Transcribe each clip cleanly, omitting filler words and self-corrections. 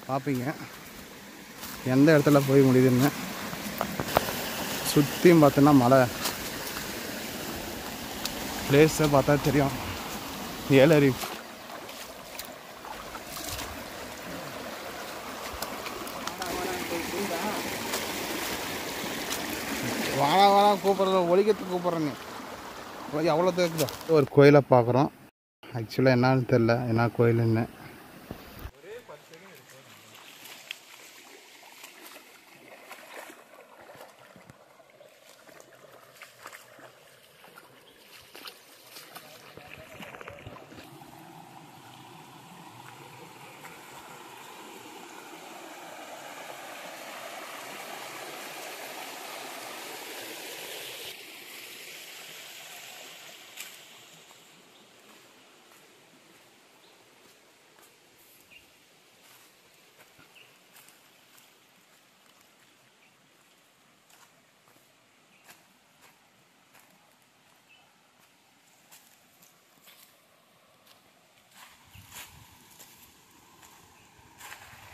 பார்ப்பீங்க எந்த இடத்துல போய் முடியுதுன்னு. சுற்றியும் பார்த்தோன்னா மலை பிளேஸை பார்த்தா தெரியும். ஏலரி வாழா வாழா கூப்பிட்ற ஒழிக்கிறதுக்கு கூப்பிட்றேன்னு எவ்வளோ இருக்குதா. ஒரு கோயிலை பார்க்குறோம். ஆக்சுவலாக என்னான்னு தெரில, என்ன கோயிலுன்னு.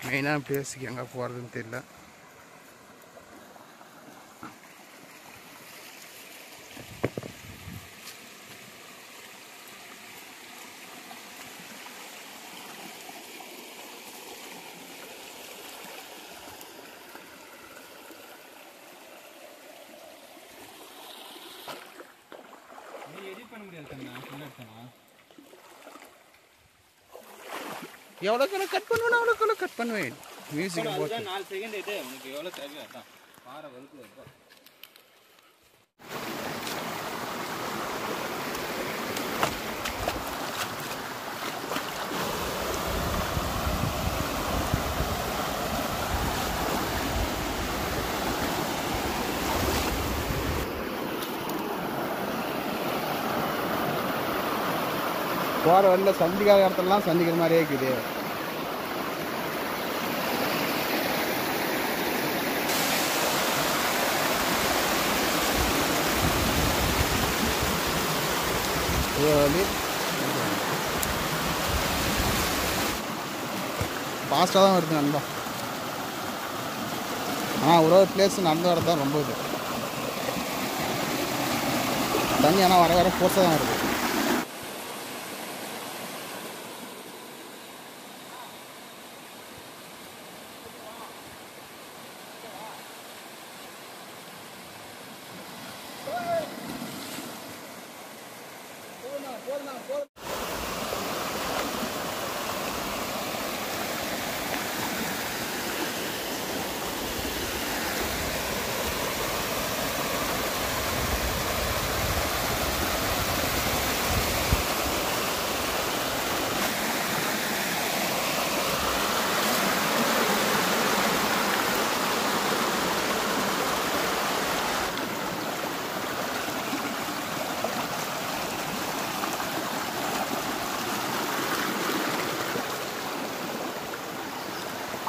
மெயினான பிளேஸுக்கு எங்கே போகிறதுன்னு தெரியல. எவ்வளோ கட் பண்ணுவேன், அவ்வளோ கட் பண்ணுவேன். மியூசிக் போட்டு 4 செகண்ட் இது உனக்கு எவ்வளோ தேவையோ அதான் பாறை வறுக்குது. போகிற வழியில் சந்திக்காத இடத்துலலாம் சந்திக்கிற மாதிரியே இருக்குது. வழி ஃபாஸ்ட்டாக தான் வருது நண்பா. ஆனால் ஒரு பிளேஸ் நடந்து வரது தான் ரொம்ப இது. தண்ணி ஆனால் வர வர ஃபோர்ஸாக தான் வருது.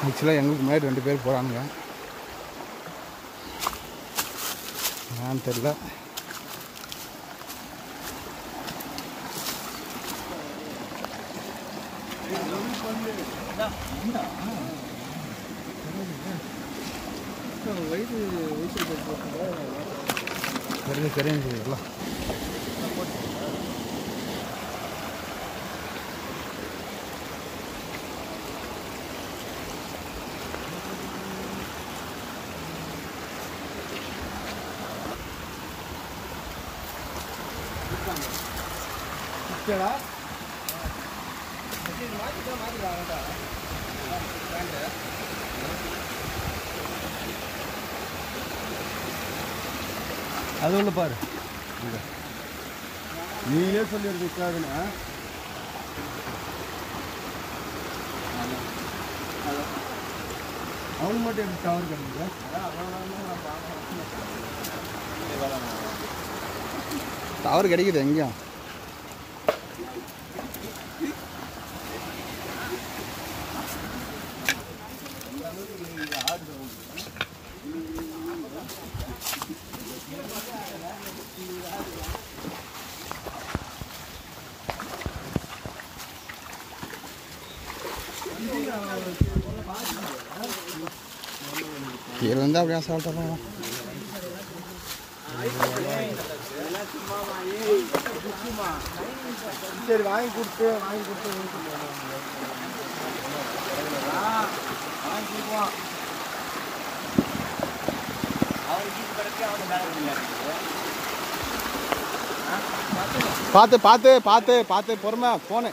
ஆக்சுவலாக எங்களுக்கு முன்னாடி 2 பேர் போகிறானுங்க. ஏன்னு தெரில. தெரிஞ்சுக்கலாம். அது ஒன்று பாரு, நீயே சொல்லியிருக்காதுன்னா அவனு மட்டும் எப்படி டவர் கிடைக்குது? டவர் கிடைக்குது எங்கேயும். கீழே இருந்து அப்படியே சாப்பிட்டு சரி வாங்கி கொடுத்து பார்த்து பார்த்து பார்த்து பார்த்து பொறுமை போனு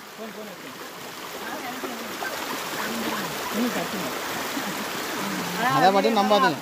அதை மட்டும் நம்பாதீங்க.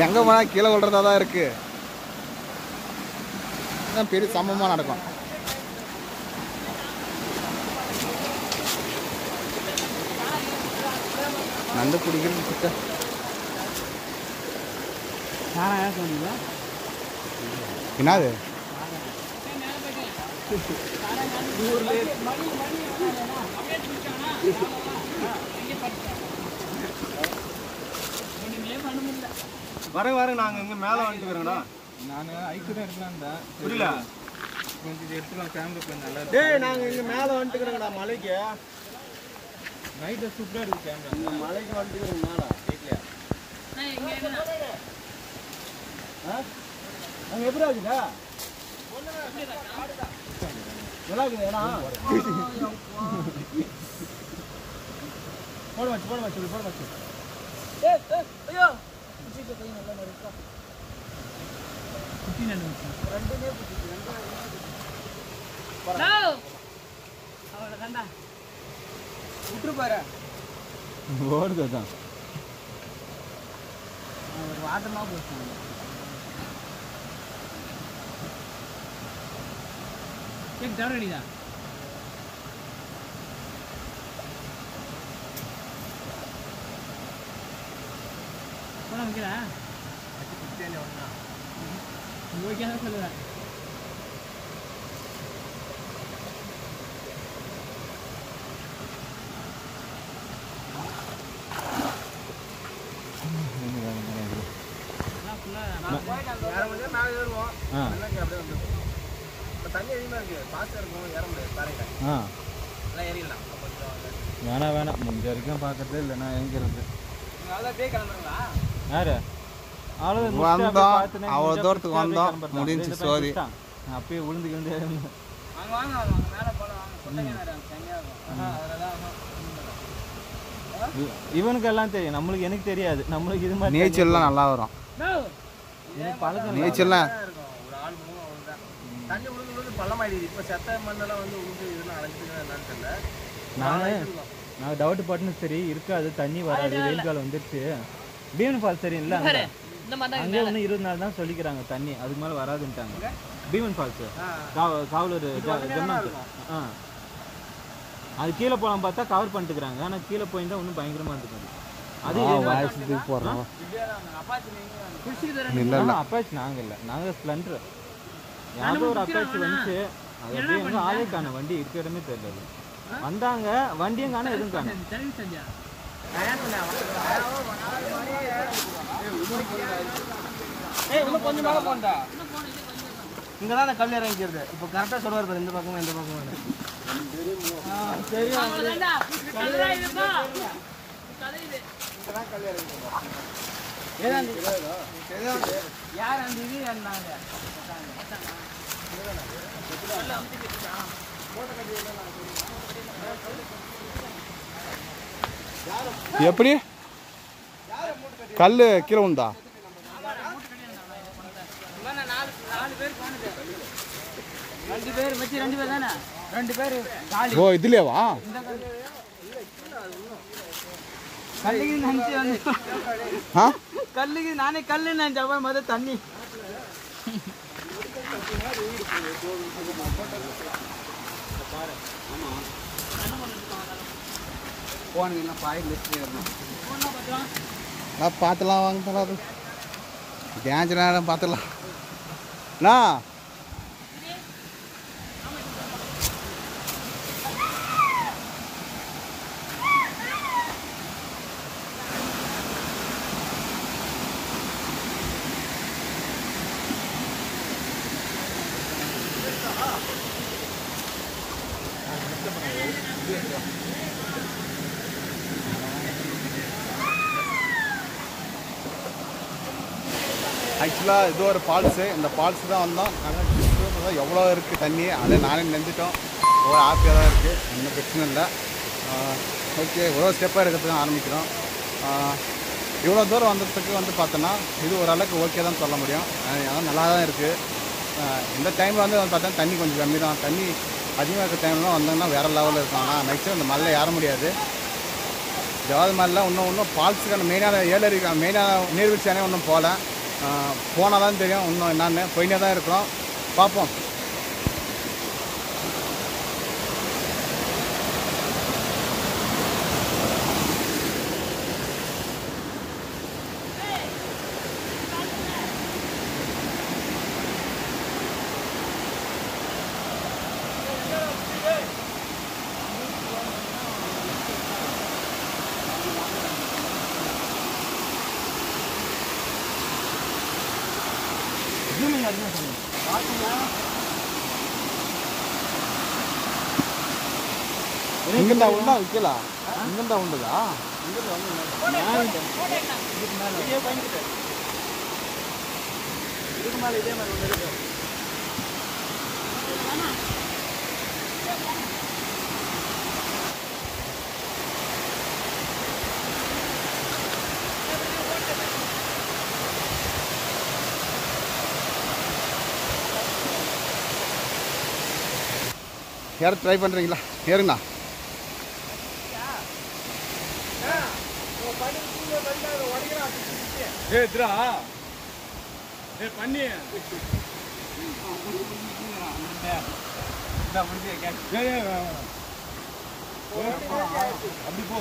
எங்கே போனால் கீழே விழுறதா தான் இருக்கு. பெரிய சம்பவமாக நடக்கும். நண்டு பிடிக்கிறது கிட்ட என்னது வரங்க நாங்கள் இங்கே மேலே வந்துக்கிறோங்கண்ணா. நான் ஐக்கு தான் எடுக்கலாம்டா. புரியல கொஞ்சம் எடுத்துக்கலாம். கேமரா கொஞ்சம் நல்லா இருக்கு. டேய் நாங்கள் இங்கே மேலே வந்துக்கிறோங்கண்ணா. மலைக்கு நைட்டில் சூப்பராக இருக்குது கேமரா. மலைக்கு வந்துக்கிறோங்க மேலே வீட்லையா அங்கே எப்படி இருக்குதா? நல்லா இருக்குது ஏன்னா போட வச்சு ஐயோ ஓடுதான் வாட்டமா போச்சு. தவறடிதா போன வைக்கிறா ஓகே சொல்லுவேன். தண்ணி அதிகமாக இருக்கு. பாஸ்டா இருக்கும் ஏற முடியாது. பாருங்க ஏறிடலாம். வேணாம் முடிஞ்ச வரைக்கும் பார்க்கறது இல்லைன்னா எங்கிறது யாரு வந்தோம். அவ்வளோ தூரத்துக்கு வந்தோம். முடிஞ்சு சோதி அப்பயே விழுந்து இவனுக்கு எல்லாம் தெரியும். நம்மளுக்கு எனக்கு தெரியாது. நம்மளுக்கு இது மாதிரி நீச்சல்லாம் நல்லா வரும். நீச்சல்லாம் தண்ணி விழுந்து பள்ளமாயிடுது. இப்போ செத்த மண்ணெல்லாம் வந்து உழுந்து இதெல்லாம் அழைச்சிட்டு என்னன்னு தெரியல. நான் டவுட் பட்டுன்னு சரி இருக்காது. தண்ணி வராது. வெயில் காலம் வந்துருச்சு. பீமன் ஃபால்ஸ் தெரியும்ல, அங்கே ஒன்று 20 நாள் தான் சொல்லிக்கிறாங்க தண்ணி. அதுக்கு மேலே வராதுன்ட்டாங்க. பீமன் ஃபால்ஸு காவலூர் ஜம்னாத்து. அது கீழே போகலாம் பார்த்தா கவர் பண்ணிட்டுக்கிறாங்க. ஆனால் கீழே போயிருந்தா இன்னும் பயங்கரமாக இருந்துக்காது. அது போடுறோம். அப்பாச்சி நாங்கள் இல்லை, நாங்கள் ஸ்ப்ளெண்டர். யாரோ ஒரு அப்பாச்சி வந்துச்சு. அது அப்படியே எங்கே ஆளே காண. வண்டி இருக்கிற இடமே தெரியல. வந்தாங்க, வண்டியும் காண எதுவும் காண. இன்னும் கொஞ்சம் மேலே போண்டா. இங்கே தான் கல் இறங்கிக்கிறது. இப்போ கரெக்டாக சொல்லுவார் பாரு, இந்த பக்கமும் இந்த பக்கமும். யார் அந்த இது இருந்தாங்க எப்படி கல் கீழே உண்டா? 2 பேர் வச்சு 2 பேர் தானே 2 பேர் ஓ இதுலேவா? கல்லுக்கு நினச்சி வந்து ஆ கல்லுக்கு நானே கல்லு நினச்சப்ப மொதல் தண்ணி போனீங்கன்னா பாயிண்ட் லிஸ்ட் ஏறணும். பார்த்துலாம் வாங்க அது கேஞ்ச நேரம் பார்த்துலாம். அண்ணா ஆக்சுவலாக இது ஒரு ஃபால்ஸு. இந்த ஃபால்ஸு தான் வந்தோம். ஆனால் எவ்வளோ இருக்குது தண்ணி, அதை நானே நினைஞ்சிட்டோம். ஒரு ஹாப்பியாக தான் இருக்குது, ஒன்றும் பிரச்சனை இல்லை. ஓகே, ஒரு ஸ்டெப்பாக இருக்கிறதுக்கு ஆரம்பிக்கிறோம். இவ்வளோ தூரம் வந்ததுக்கு வந்து பார்த்தோன்னா இது ஓரளவுக்கு ஓகே தான் சொல்ல முடியும். அதான் நல்லா தான் இருக்குது. இந்த டைமில் வந்து பார்த்தா தண்ணி கொஞ்சம் கம்மி தான். தண்ணி அதிகமாக இருக்கிற டைம்லாம் வந்தோம்னா வேறு லெவலில் இருக்கும். ஆனால் மேக்ஸிமம் இந்த மலையில் ஏற முடியாது. ஜவாது மலையில் இன்னும் ஃபால்ஸுக்கான மெயினான ஏழரி மெயினான நீர்வீழ்ச்சியானே ஒன்றும் போகல. போனால் தான் தெரியும் இன்னும் என்னான்னு. போயினே தான் இருக்கிறோம், பார்ப்போம். இங்கிருந்தா உண்டா விற்கலா? இங்கிருந்தா உண்டுதா? இதுக்கு மேலே இதே மாதிரி ஒன்று இருக்கு. யாரும் ட்ரை பண்ணுறீங்களா? ஏறுங்கண்ணா. பண்ணி அப்படி போ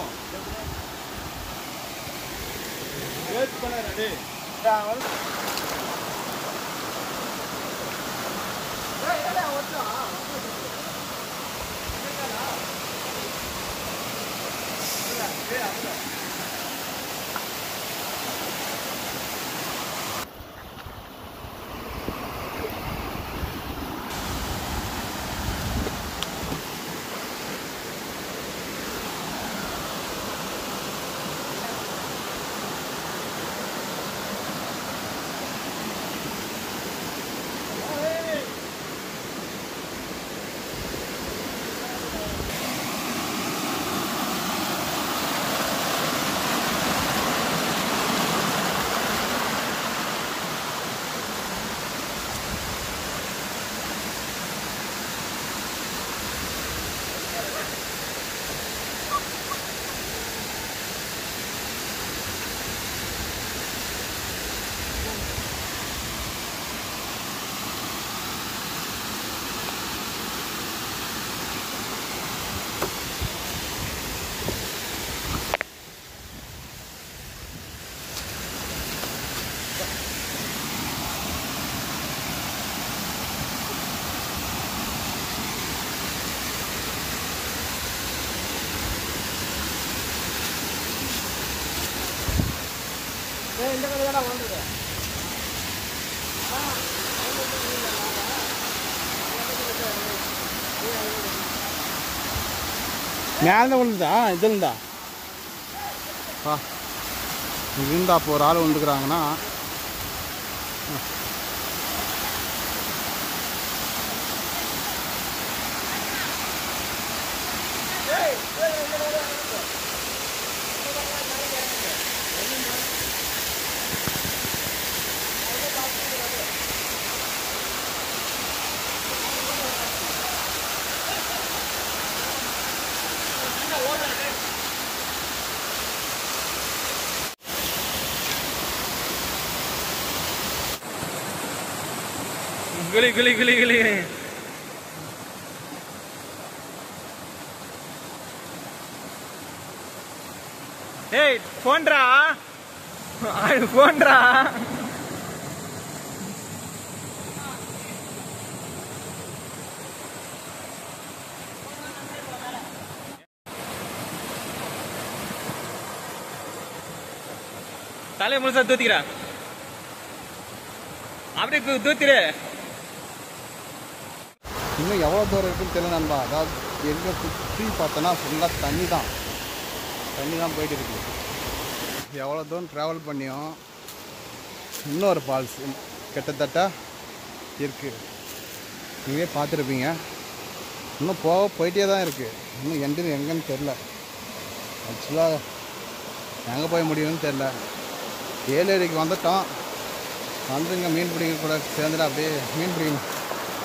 இந்த கல்லு தான் வந்துருக்கு. மேலே விழுந்தா இதில் இருந்தா இருந்தா அப்போ ஒரு ஆள் விழுந்துக்கிறாங்கன்னா கிளி கிளி கிளி கிளி. ஏய் போன்றா போன்றா. தலையை முழுசா தூத்திக்கிறா, அப்படியே தூத்திரு. இன்னும் எவ்வளோ தூரம் இருக்குன்னு தெரியல நண்பா. அதாவது எங்கே சுற்றி பார்த்தோன்னா ஃபுல்லாக தண்ணி தான் போயிட்டு இருக்கு. எவ்வளோ தூரம் ட்ராவல் பண்ணியும் இன்னொரு ஃபால்ஸ் கிட்டத்தட்ட இருக்குது. நீங்களே பார்த்துருப்பீங்க. இன்னும் போயிட்டே தான் இருக்குது. இன்னும் எங்கன்னு தெரில. ஆக்சுவலாக எங்கே போய் முடியும்னு தெரில. 7 அடிக்கு வந்துட்டோம். வந்துங்க மீன் பிடிக்க கூட சேர்ந்துட்டு அப்படியே மீன் பிடிக்க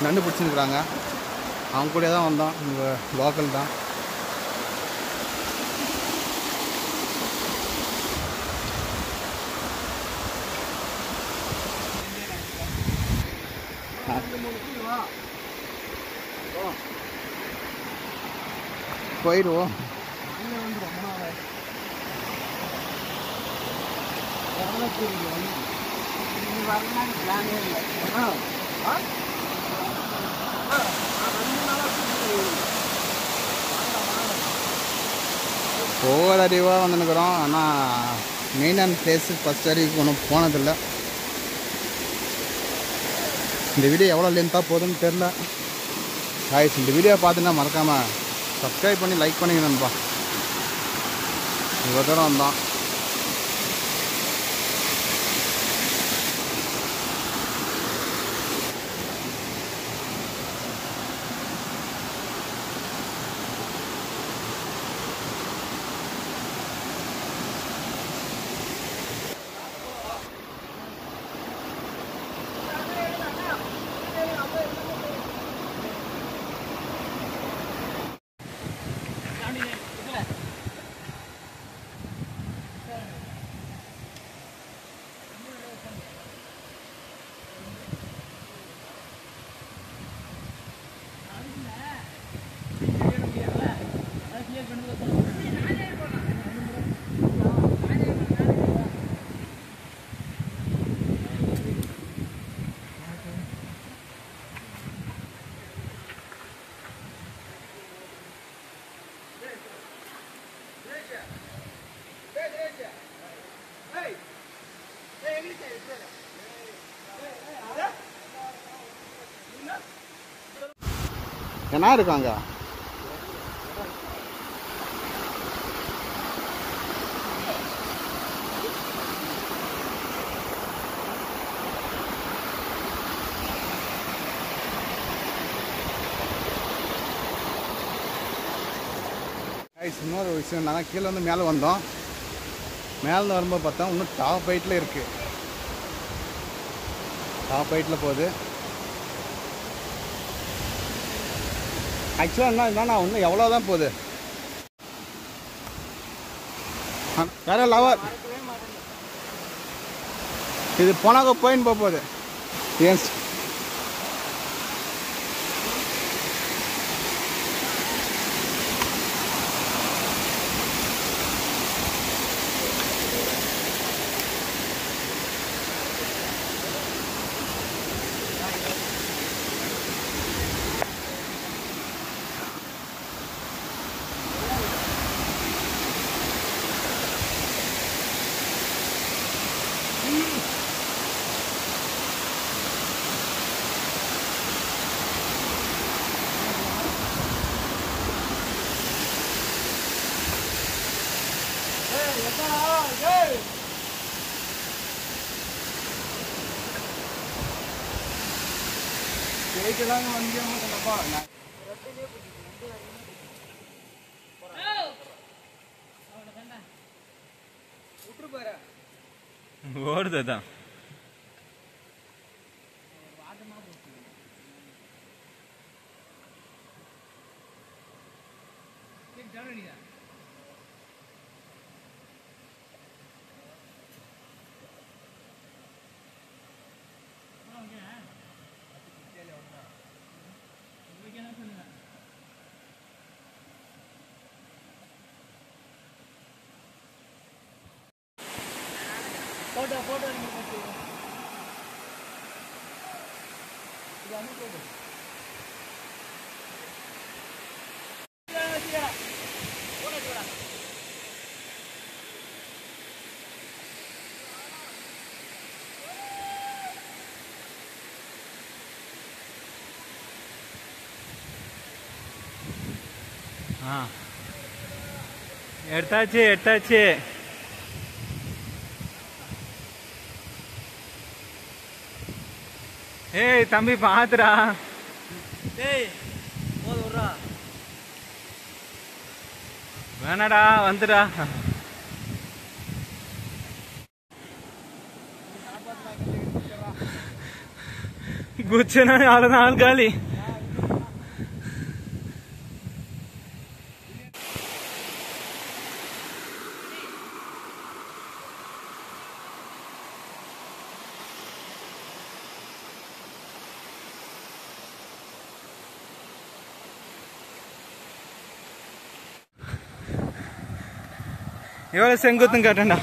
நண்டு பிடிச்சிருக்குறாங்க. அவங்க கூட தான் வந்தோம். இங்கே லோக்கல் தான். போயிடுவோம். ஒவ்வொரு அறிவாக வந்துருக்குறோம். ஆனால் மெயினான பிளேஸு ஃபஸ்ட் வரைக்கும் ஒன்றும் போனதில்லை. இந்த வீடியோ எவ்வளோ லென்த்தாக போகுதுன்னு தெரில. காய்ஸ் இந்த வீடியோ பார்த்துன்னா மறக்காமல் சப்ஸ்கிரைப் பண்ணி லைக் பண்ணிங்க நண்பா. இவ்வளோ தூரம் வந்தோம். என்ன இருக்காங்க? இன்னொரு விஷயம் என்னன்னா, கீழே வந்து மேலே வந்தோம். மேலே வரும்போது பார்த்தா இன்னும் டாப் ஹைட்டில் இருக்குது. டாப் ஹைட்டில் போகுது. ஆக்சுவலாக என்னன்னா இன்னும் எவ்வளோ தான் போகுது. வேற லவர் இது போனாக்க போயின்னு போகுது. ஏன் போயிட்டுலாங்க வந்தியாமப்பா ஓடுதான் போட்டோ எடுத்தாச்சு ஏய் தம்பி பாத்துடா டேய் போது விட்றா வேணாடா வந்துடா குச்சனா அவ்வளோதான் ஆள் காலி எவ்வளோ செங்குத்தும் காட்டேன்டா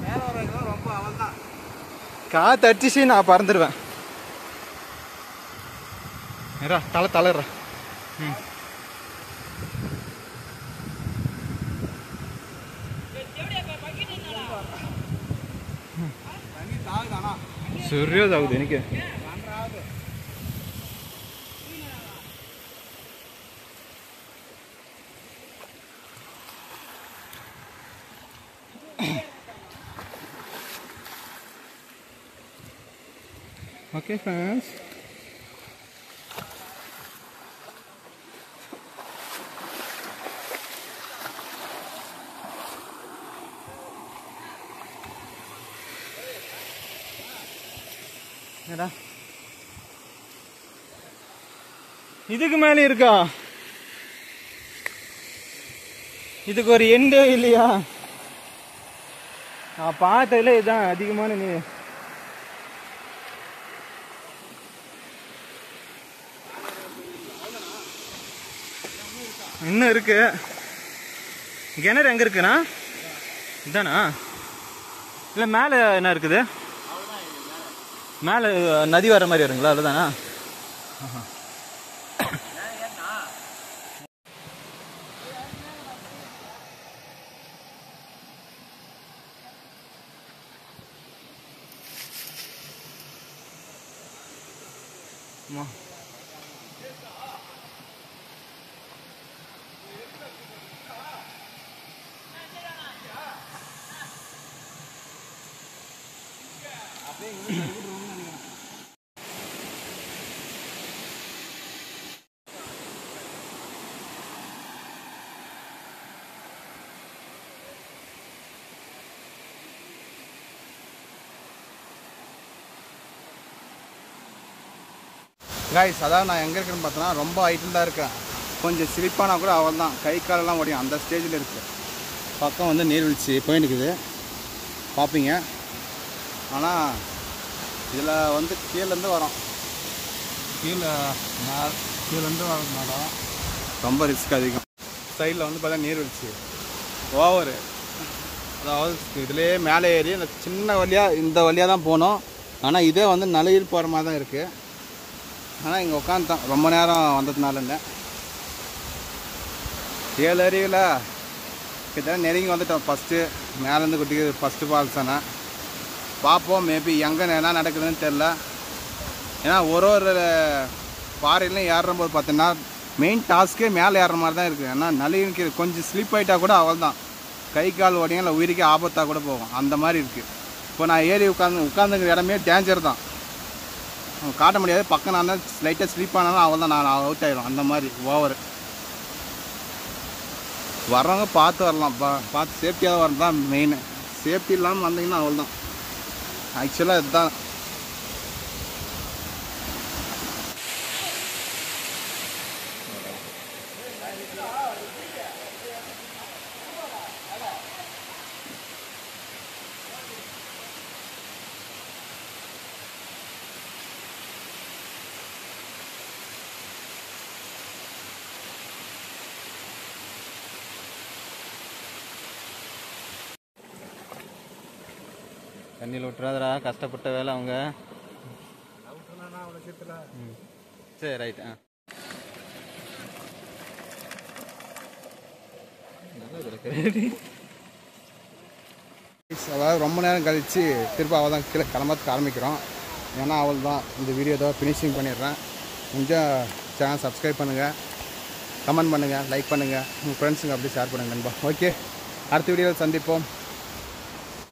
மேலே வரவங்க ரொம்ப அவள் தான் காற்று அடிச்சு நான் பறந்துடுவேன் தலை தளர்றா ம் தண்ணி தாகுதானா சரியாக ஆகுது எனக்கு Okay, friends. இதுக்கு மேலே இருக்கா இதுக்கு ஒரு எண்டே இல்லையா நான் பார்த்ததுல இதுதான் அதிகமான நீ இன்னும் இருக்கு கிணறு எங்க இருக்குண்ணா இதானா இல்லை மேலே என்ன இருக்குது மேலே நதி வர மாதிரி வருங்களா அதுதானா கைஸ் அதாவது நான் எங்கே இருக்குன்னு பார்த்தோன்னா ரொம்ப ஹைட்டில் தான் இருக்கேன் கொஞ்சம் ஸ்லிப்பானா கூட அவள் தான் கை காலெல்லாம் ஓடியும் அந்த ஸ்டேஜில் இருக்குது பக்கம் வந்து நீர்வீழ்ச்சி போயின்னுக்குது பார்ப்பீங்க ஆனால் இதில் வந்து கீழேருந்து வரோம் கீழேருந்து வரதுனால ரொம்ப ரிஸ்க் அதிகம் சைடில் வந்து பார்த்தா நீர்வீழ்ச்சி ஓவரு அதாவது இதிலே மேலே ஏறி அந்த சின்ன வழியாக இந்த வழியாக தான் போனோம் ஆனால் இதே வந்து நலையில் போகிற மாதிரி தான் இருக்குது ஆனால் இங்கே உட்காந்துட்டோம் ரொம்ப நேரம் வந்ததுனால இல்லை 7 அருவியில் கிட்ட நெருங்கி வந்துட்டோம் ஃபஸ்ட்டு மேலேருந்து குட்டிக்கு ஃபஸ்ட்டு ஃபால்ஸ் தானே பார்ப்போம் மேபி எங்கே என்ன நடக்குதுன்னு தெரில ஏன்னா ஒரு பாறையிலையும் ஏறும்போது பார்த்தீங்கன்னா மெயின் டாஸ்க்கே மேலே ஏறுற மாதிரி தான் இருக்குது ஏன்னா நலிக்கு கொஞ்சம் ஸ்லிப் ஆகிட்டா கூட அவள் தான் கை கால் ஓடிங்க இல்லை உயிருக்கே ஆபத்தாக கூட போகும், அந்த மாதிரி இருக்குது. இப்போ நான் ஏறி உட்காந்துங்கிற இடமே டேஞ்சர் தான், காட்ட முடியாது. பக்கம் நான் லைட்டாக ஸ்லீப் ஆனாலும் அவள் தான், நான் அவுட் ஆகிடும், அந்த மாதிரி ஓவர். வர்றவங்க பார்த்து வரலாம், பார்த்து சேஃப்டியாக தான் வரது தான் மெயின். சேஃப்டி இல்லாமல் வந்தீங்கன்னா அவள் தான். ஆக்சுவலாக இதுதான். தண்ணியில் விட்டுறாதரா, கஷ்டப்பட்ட வேலை அவங்க. சரி ரைட். அதாவது ரொம்ப நேரம் கழித்து திரும்ப அவள் தான் கீழே கிளம்பத்துக்கு ஆரம்பிக்கிறோம். ஏன்னா அவள் தான் இந்த வீடியோ தான் ஃபினிஷிங் பண்ணிடுறேன். கொஞ்சம் சேனல் சப்ஸ்கிரைப் பண்ணுங்கள், கமெண்ட் பண்ணுங்கள், லைக் பண்ணுங்கள், உங்கள் ஃப்ரெண்ட்ஸுங்க அப்படியே ஷேர் பண்ணுங்கள் நண்பா. ஓகே, அடுத்த வீடியோவில் சந்திப்போம்.